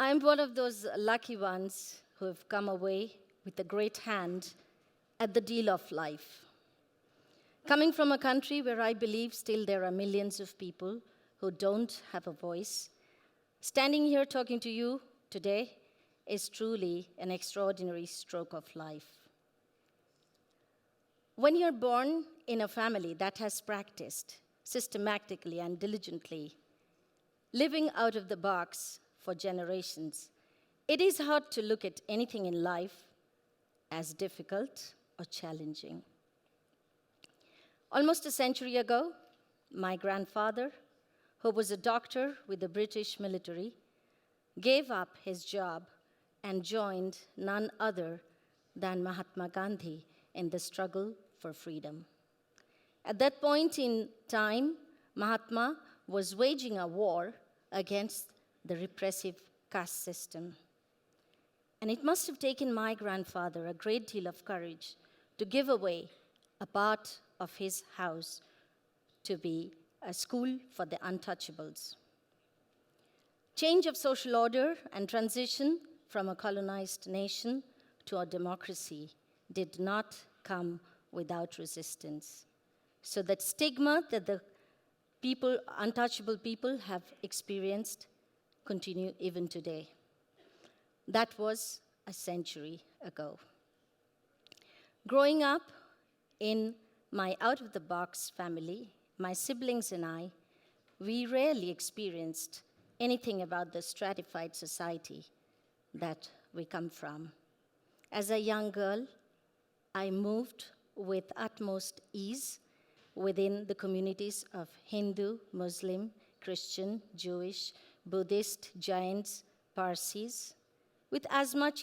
I'm one of those lucky ones who have come away with a great hand at the deal of life. Coming from a country where I believe still there are millions of people who don't have a voice, standing here talking to you today is truly an extraordinary stroke of life. When you're born in a family that has practiced systematically and diligently living out of the box for generations, it is hard to look at anything in life as difficult or challenging. Almost a century ago, my grandfather, who was a doctor with the British military, gave up his job and joined none other than Mahatma Gandhi in the struggle for freedom. At that point in time, Mahatma was waging a war against the repressive caste system. And it must have taken my grandfather a great deal of courage to give away a part of his house to be a school for the untouchables. Change of social order and transition from a colonized nation to a democracy did not come without resistance. So that stigma that the people, untouchable people have experienced continue even today. That was a century ago. Growing up in my out-of-the-box family, my siblings and I, we rarely experienced anything about the stratified society that we come from. As a young girl, I moved with utmost ease within the communities of Hindu, Muslim, Christian, Jewish, Buddhist, Jains, Parsis, with as much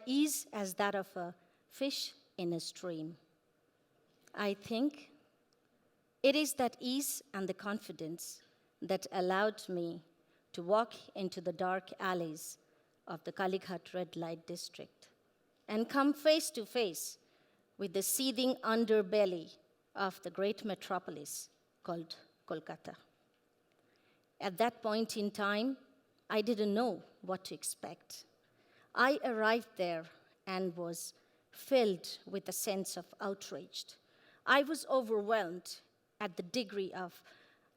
ease as that of a fish in a stream. I think it is that ease and the confidence that allowed me to walk into the dark alleys of the Kalighat red light district and come face to face with the seething underbelly of the great metropolis called Kolkata. At that point in time, I didn't know what to expect. I arrived there and was filled with a sense of outrage. I was overwhelmed at the degree of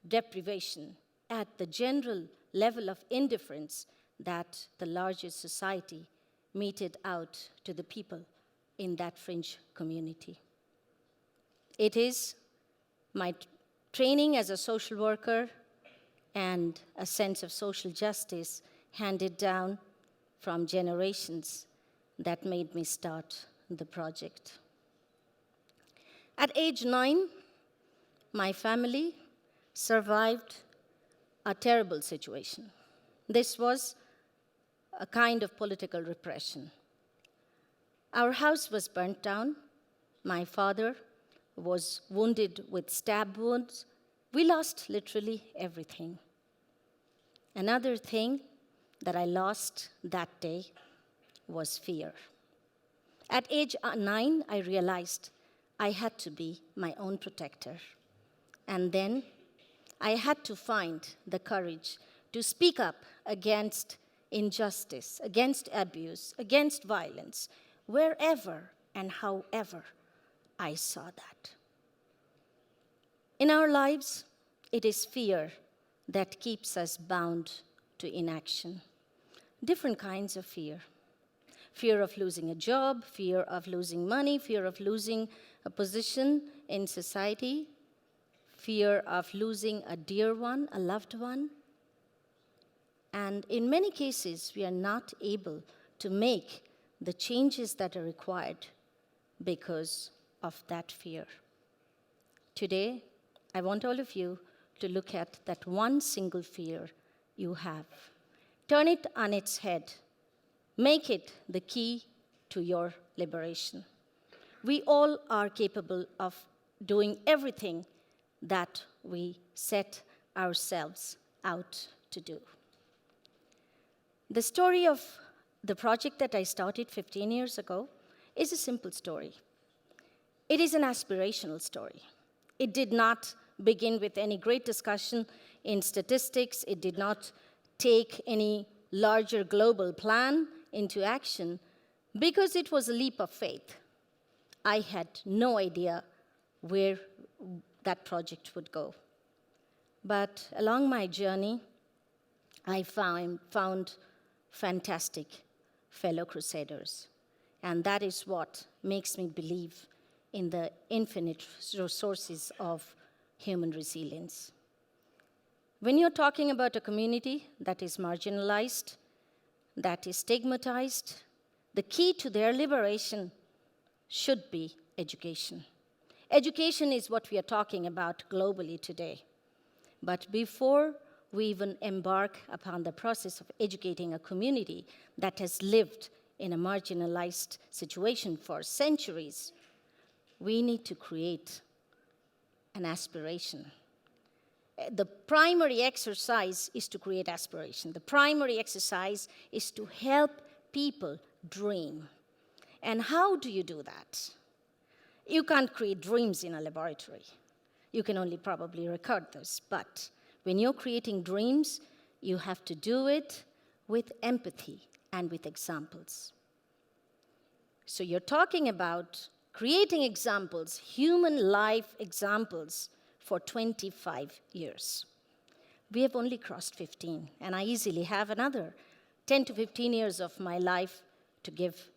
deprivation, at the general level of indifference that the larger society meted out to the people in that fringe community. It is my training as a social worker and a sense of social justice handed down from generations that made me start the project. At age 9, my family survived a terrible situation. This was a kind of political repression. Our house was burnt down. My father was wounded with stab wounds. We lost literally everything. Another thing that I lost that day was fear. At age 9, I realized I had to be my own protector. And then I had to find the courage to speak up against injustice, against abuse, against violence, wherever and however I saw that. In our lives, it is fear that keeps us bound to inaction. Different kinds of fear. Fear of losing a job, fear of losing money, fear of losing a position in society, fear of losing a dear one, a loved one. And in many cases, we are not able to make the changes that are required because of that fear. Today, I want all of you to look at that one single fear you have. Turn it on its head. Make it the key to your liberation. We all are capable of doing everything that we set ourselves out to do. The story of the project that I started 15 years ago is a simple story. It is an aspirational story. It did not begin with any great discussion in statistics. It did not take any larger global plan into action because it was a leap of faith. I had no idea where that project would go. But along my journey, I found fantastic fellow crusaders. And that is what makes me believe in the infinite resources of human resilience. When you're talking about a community that is marginalized, that is stigmatized, the key to their liberation should be education. Education is what we are talking about globally today. But before we even embark upon the process of educating a community that has lived in a marginalized situation for centuries, we need to create an aspiration. The primary exercise is to create aspiration. The primary exercise is to help people dream. And how do you do that? You can't create dreams in a laboratory. You can only probably record those. But when you're creating dreams, you have to do it with empathy and with examples. So you're talking about creating examples, human life examples, for 25 years. We have only crossed 15, and I easily have another 10 to 15 years of my life to give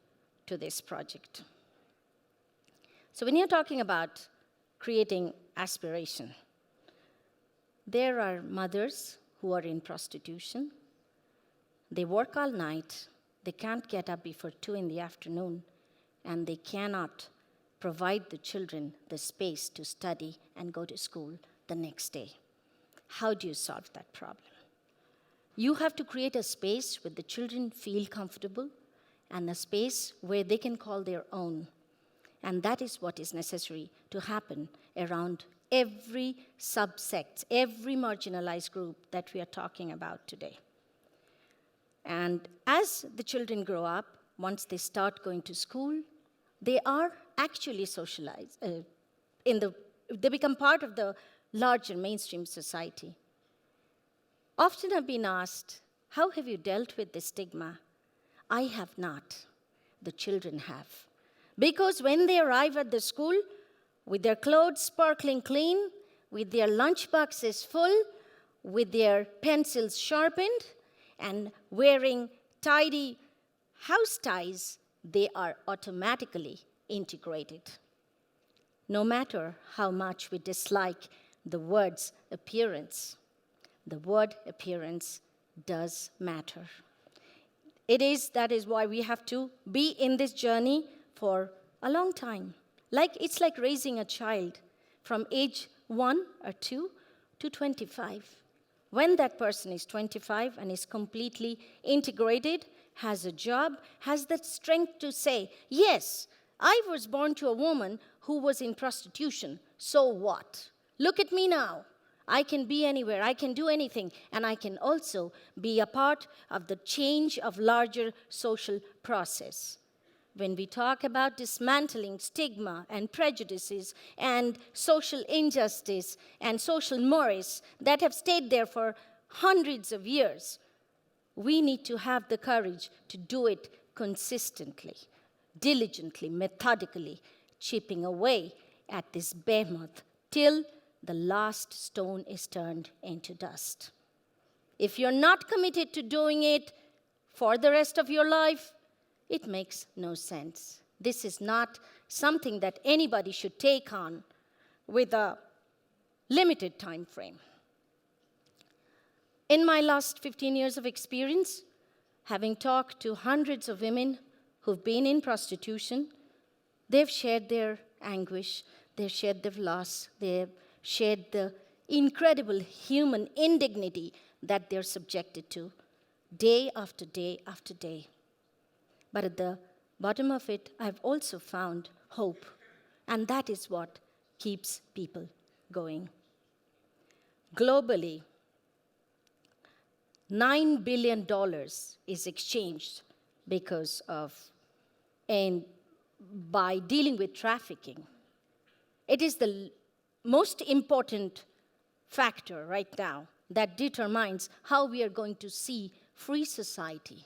to this project. So when you're talking about creating aspiration, there are mothers who are in prostitution. They work all night. They can't get up before 2 in the afternoon, and they cannot provide the children the space to study and go to school the next day. How do you solve that problem? You have to create a space where the children feel comfortable and a space where they can call their own. And that is what is necessary to happen around every subsect, every marginalized group that we are talking about today. And as the children grow up, once they start going to school, they are actually socialized. They become part of the larger mainstream society. Often I've been asked, how have you dealt with this stigma? I have not. The children have. Because when they arrive at the school, with their clothes sparkling clean, with their lunch boxes full, with their pencils sharpened, and wearing tidy house ties, they are automatically integrated. No matter how much we dislike the word's appearance, the word appearance does matter. That is why we have to be in this journey for a long time. It's like raising a child from age 1 or 2 to 25. When that person is 25 and is completely integrated, has a job, has the strength to say, yes, I was born to a woman who was in prostitution, so what? Look at me now. I can be anywhere, I can do anything, and I can also be a part of the change of larger social process. When we talk about dismantling stigma and prejudices and social injustice and social mores that have stayed there for hundreds of years, we need to have the courage to do it consistently, diligently, methodically, chipping away at this behemoth till the last stone is turned into dust. If you're not committed to doing it for the rest of your life, it makes no sense. This is not something that anybody should take on with a limited time frame. In my last 15 years of experience, having talked to hundreds of women who've been in prostitution, they've shared their anguish, they've shared their loss, they've shared the incredible human indignity that they're subjected to day after day after day. But at the bottom of it, I've also found hope, and that is what keeps people going. Globally, $9 billion is exchanged by dealing with trafficking. It is the most important factor right now that determines how we are going to see free society.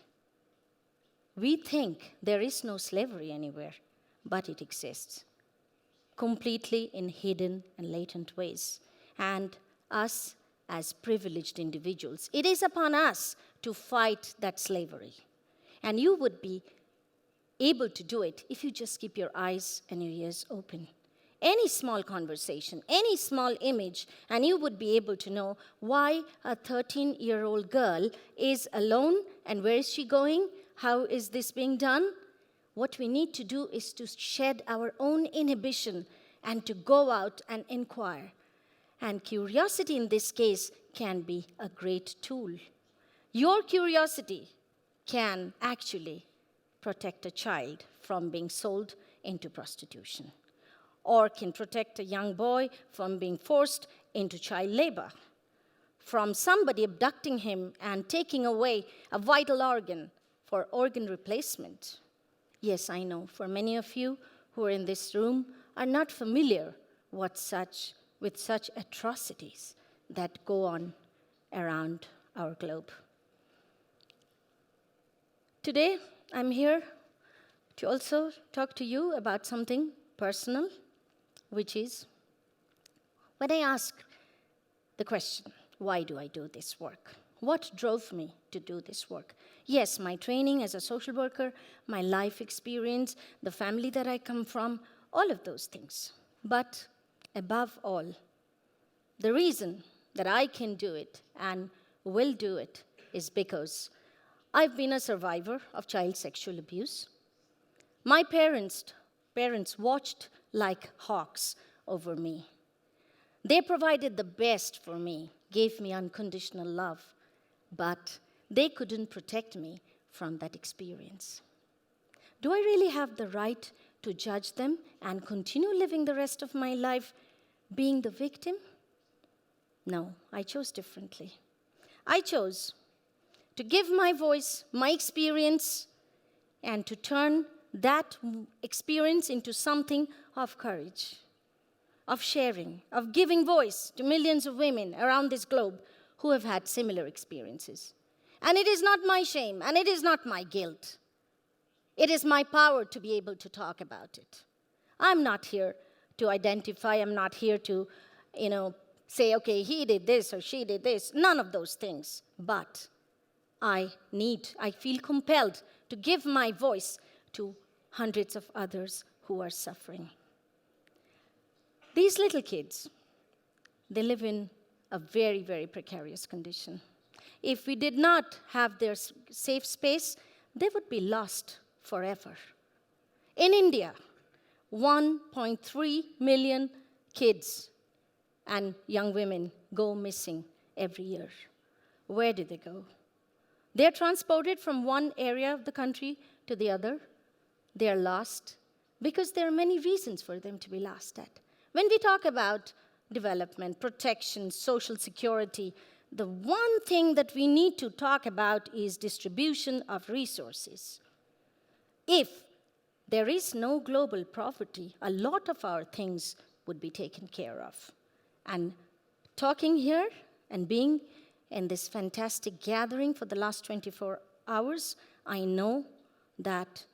We think there is no slavery anywhere, but it exists, completely in hidden and latent ways. And us, as privileged individuals, it is upon us to fight that slavery. And you would be able to do it if you just keep your eyes and your ears open. Any small conversation, any small image, and you would be able to know why a 13-year-old girl is alone and where is she going? How is this being done? What we need to do is to shed our own inhibition and to go out and inquire. And curiosity in this case can be a great tool. Your curiosity can actually protect a child from being sold into prostitution, or can protect a young boy from being forced into child labor, from somebody abducting him and taking away a vital organ for organ replacement. Yes, I know, for many of you who are in this room are not familiar with such atrocities that go on around our globe. Today, I'm here to also talk to you about something personal, which is when I ask the question, why do I do this work? What drove me to do this work? Yes, my training as a social worker, my life experience, the family that I come from, all of those things. But above all, the reason that I can do it and will do it is because I've been a survivor of child sexual abuse. My parents watched like hawks over me. They provided the best for me, gave me unconditional love, but they couldn't protect me from that experience. Do I really have the right to judge them and continue living the rest of my life being the victim? No, I chose differently. I chose to give my voice, my experience, and to turn that experience into something of courage, of sharing, of giving voice to millions of women around this globe who have had similar experiences. And it is not my shame, and it is not my guilt. It is my power to be able to talk about it. I'm not here to identify, I'm not here to, say, okay, he did this or she did this, none of those things. But I feel compelled to give my voice to hundreds of others who are suffering. These little kids, they live in a very, very precarious condition. If we did not have their safe space, they would be lost forever. In India, 1.3 million kids and young women go missing every year. Where do they go? They're transported from one area of the country to the other. They're lost because there are many reasons for them to be lost at. When we talk about development, protection, social security, the one thing that we need to talk about is distribution of resources. If there is no global poverty, a lot of our things would be taken care of. And talking here and being in this fantastic gathering for the last 24 hours, I know that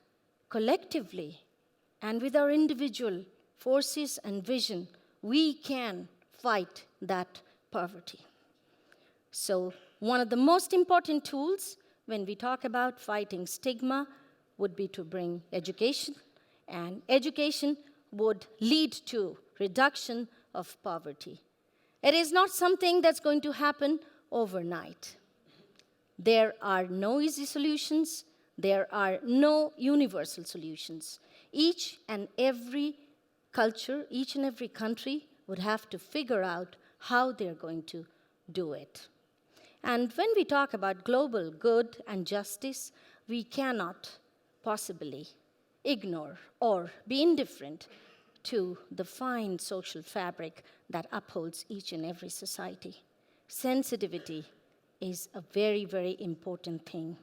collectively and with our individual forces and vision, we can fight that poverty. So one of the most important tools when we talk about fighting stigma would be to bring education, and education would lead to reduction of poverty. It is not something that's going to happen overnight. There are no easy solutions. There are no universal solutions. Each and every culture, each and every country would have to figure out how they're going to do it. And when we talk about global good and justice, we cannot possibly ignore or be indifferent to the fine social fabric that upholds each and every society. Sensitivity is a very, very important thing.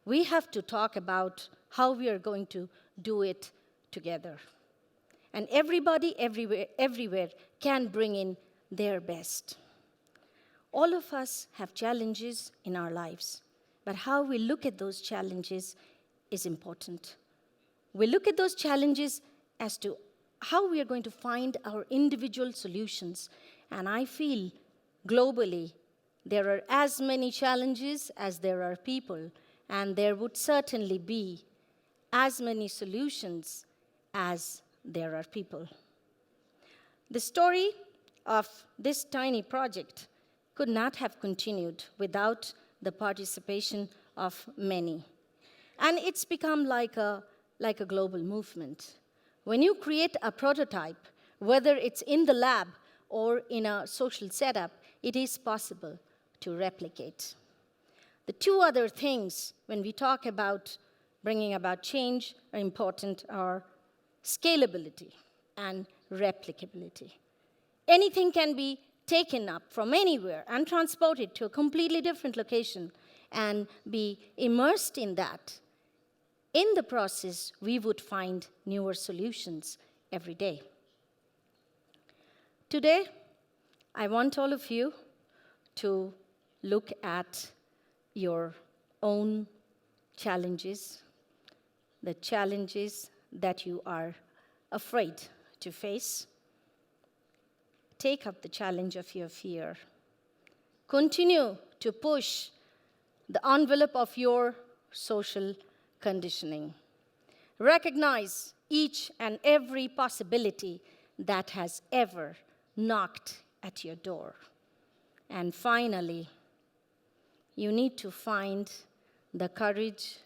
We have to talk about how we are going to do it together. And everybody, everywhere can bring in their best. All of us have challenges in our lives, but how we look at those challenges is important. We look at those challenges as to how we are going to find our individual solutions. And I feel globally there are as many challenges as there are people, and there would certainly be as many solutions as there are people. The story of this tiny project could not have continued without the participation of many. And it's become like a global movement. When you create a prototype, whether it's in the lab or in a social setup, it is possible to replicate. The two other things when we talk about bringing about change are important are scalability and replicability. Anything can be taken up from anywhere and transported to a completely different location and be immersed in that. In the process, we would find newer solutions every day. Today, I want all of you to look at your own challenges, the challenges that you are afraid to face. Take up the challenge of your fear. Continue to push the envelope of your social conditioning. Recognize each and every possibility that has ever knocked at your door. And finally, you need to find the courage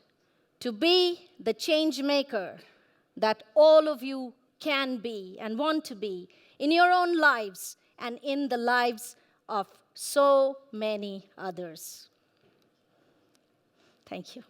to be the change maker that all of you can be and want to be in your own lives and in the lives of so many others. Thank you.